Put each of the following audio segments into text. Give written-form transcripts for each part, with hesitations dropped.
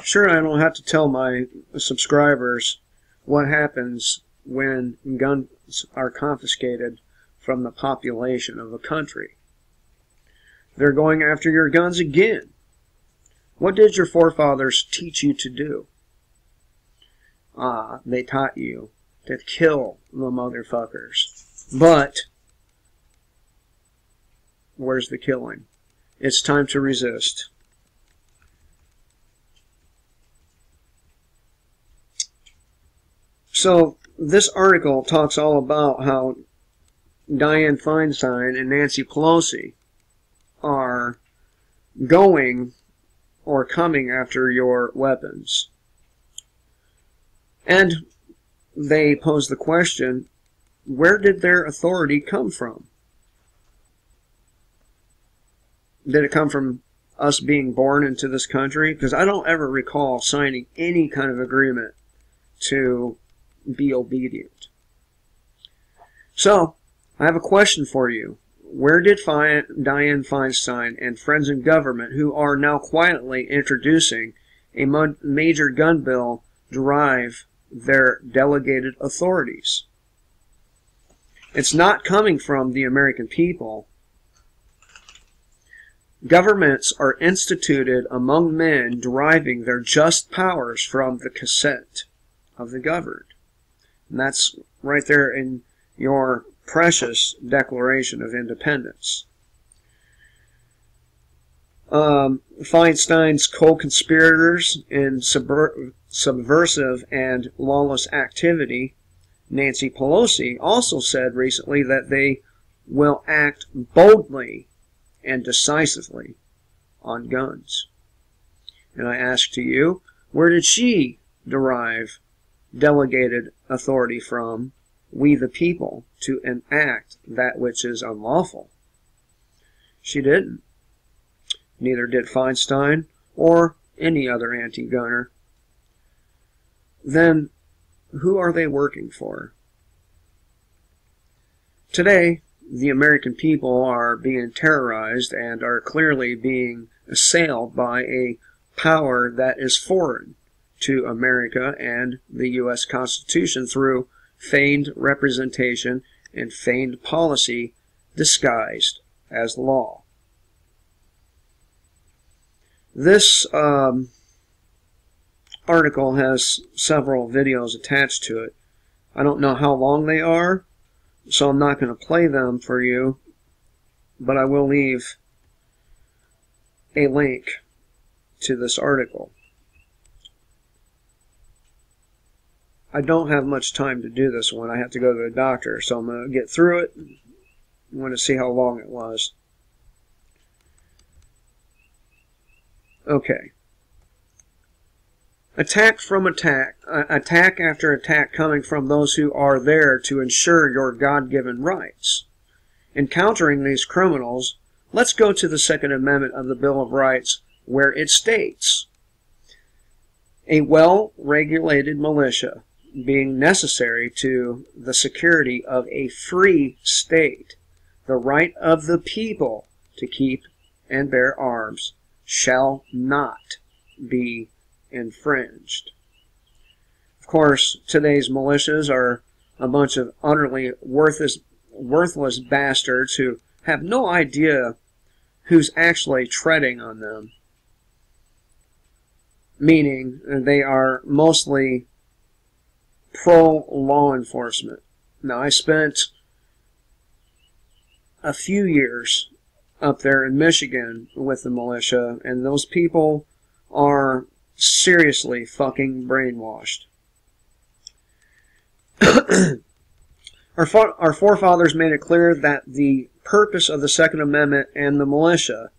Sure, I don't have to tell my subscribers what happens when guns are confiscated from the population of a country. They're going after your guns again. What did your forefathers teach you to do? They taught you to kill the motherfuckers. But where's the killing? It's time to resist. So this article talks all about how Dianne Feinstein and Nancy Pelosi are going or coming after your weapons. And they pose the question, where did their authority come from? Did it come from us being born into this country? Because I don't ever recall signing any kind of agreement to be obedient. So, I have a question for you. Where did Dianne Feinstein and friends in government, who are now quietly introducing a major gun bill, derive their delegated authorities? It's not coming from the American people. Governments are instituted among men deriving their just powers from the consent of the governed. And that's right there in your precious Declaration of Independence. Feinstein's co-conspirators in subversive and lawless activity, Nancy Pelosi, also said recently that they will act boldly and decisively on guns. And I ask to you, where did she derive delegated authority from, we the people, to enact that which is unlawful? She didn't. Neither did Feinstein or any other anti-gunner. Then, who are they working for? Today, the American people are being terrorized and are clearly being assailed by a power that is foreign to America and the U.S. Constitution through feigned representation and feigned policy disguised as law. This article has several videos attached to it. I don't know how long they are, so I'm not going to play them for you, but I will leave a link to this article. I don't have much time to do this one. I have to go to the doctor, so I'm going to get through it. I want to see how long it was. Okay. Attack after attack coming from those who are there to ensure your God-given rights. Encountering these criminals, let's go to the Second Amendment of the Bill of Rights, where it states, a well-regulated militia being necessary to the security of a free state, the right of the people to keep and bear arms shall not be infringed. Of course, today's militias are a bunch of utterly worthless bastards who have no idea who's actually treading on them. Meaning, they are mostly pro-law enforcement. Now, I spent a few years up there in Michigan with the militia, and those people are seriously fucking brainwashed. Our forefathers made it clear that the purpose of the Second Amendment and the militia,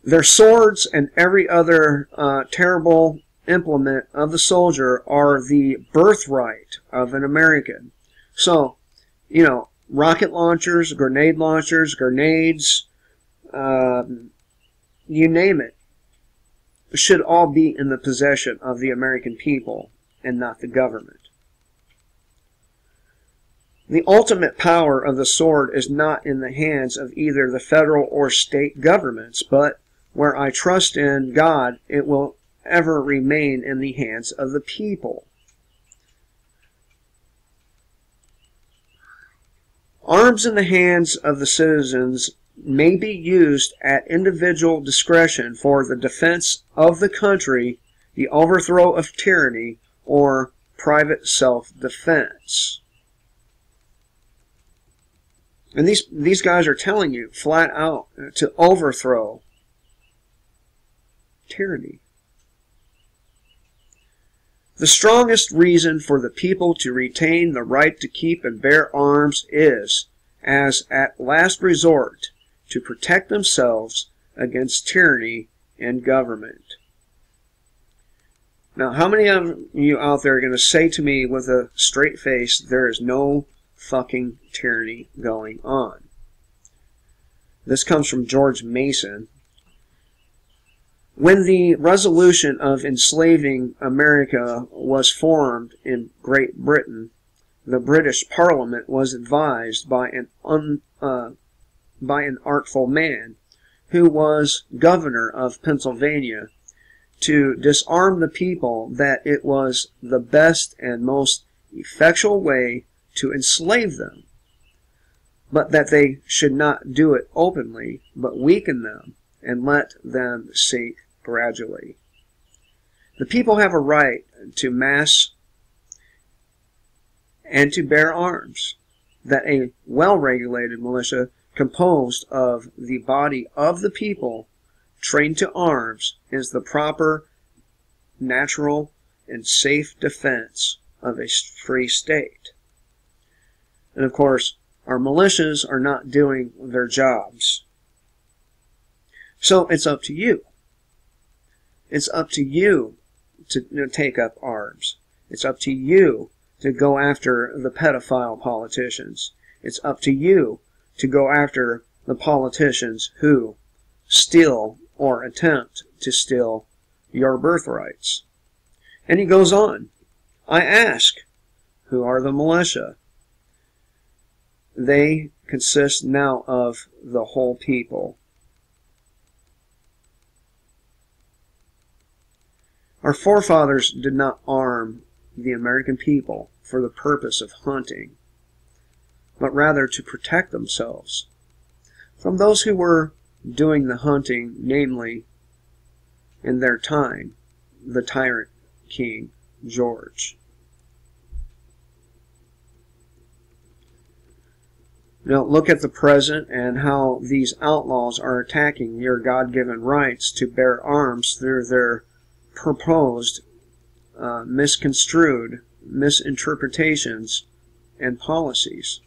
their swords and every other terrible implement of the soldier, are the birthright of an American. So, you know, rocket launchers, grenades, you name it, should all be in the possession of the American people and not the government. The ultimate power of the sword is not in the hands of either the federal or state governments, but where I trust in God, it will ever remain in the hands of the people. Arms in the hands of the citizens may be used at individual discretion for the defense of the country, the overthrow of tyranny, or private self-defense. And these guys are telling you flat out to overthrow tyranny. The strongest reason for the people to retain the right to keep and bear arms is, as at last resort, to protect themselves against tyranny and government. Now, how many of you out there are going to say to me with a straight face, there is no fucking tyranny going on? This comes from George Mason. When the resolution of enslaving America was formed in Great Britain, the British Parliament was advised by an artful man, who was governor of Pennsylvania, to disarm the people that it was the best and most effectual way to enslave them, but that they should not do it openly, but weaken them and let them sink gradually. The people have a right to mass and to bear arms, that a well-regulated militia composed of the body of the people trained to arms is the proper, natural, and safe defense of a free state. And of course, our militias are not doing their jobs. So it's up to you. It's up to you to take up arms. It's up to you to go after the pedophile politicians. It's up to you to go after the politicians who steal or attempt to steal your birthrights. And he goes on. I ask, who are the militia? They consist now of the whole people. Our forefathers did not arm the American people for the purpose of hunting, but rather to protect themselves from those who were doing the hunting, namely, in their time, the tyrant King George. Now look at the present and how these outlaws are attacking your God-given rights to bear arms through their proposed, misconstrued misinterpretations and policies.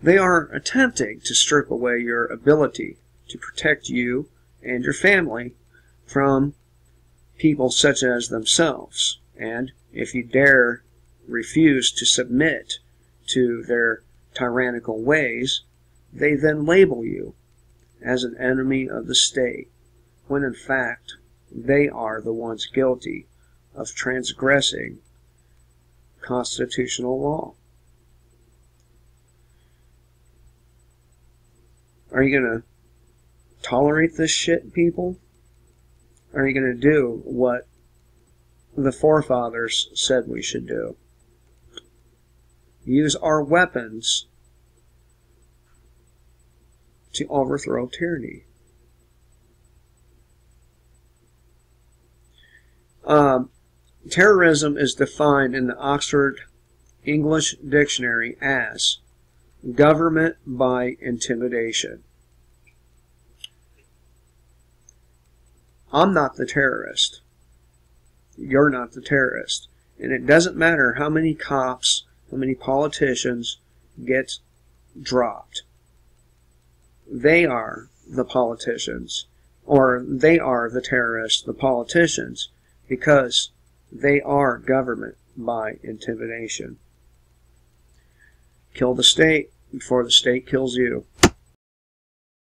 They are attempting to strip away your ability to protect you and your family from people such as themselves. And if you dare refuse to submit to their tyrannical ways, they then label you as an enemy of the state, when in fact they are the ones guilty of transgressing constitutional law. Are you going to tolerate this shit, people? Or are you going to do what the forefathers said we should do? Use our weapons to overthrow tyranny. Terrorism is defined in the Oxford English Dictionary as government by intimidation. I'm not the terrorist. You're not the terrorist. And it doesn't matter how many cops, how many politicians get dropped. They are the politicians, or they are the terrorists, the politicians, because they are government by intimidation. Kill the state before the state kills you.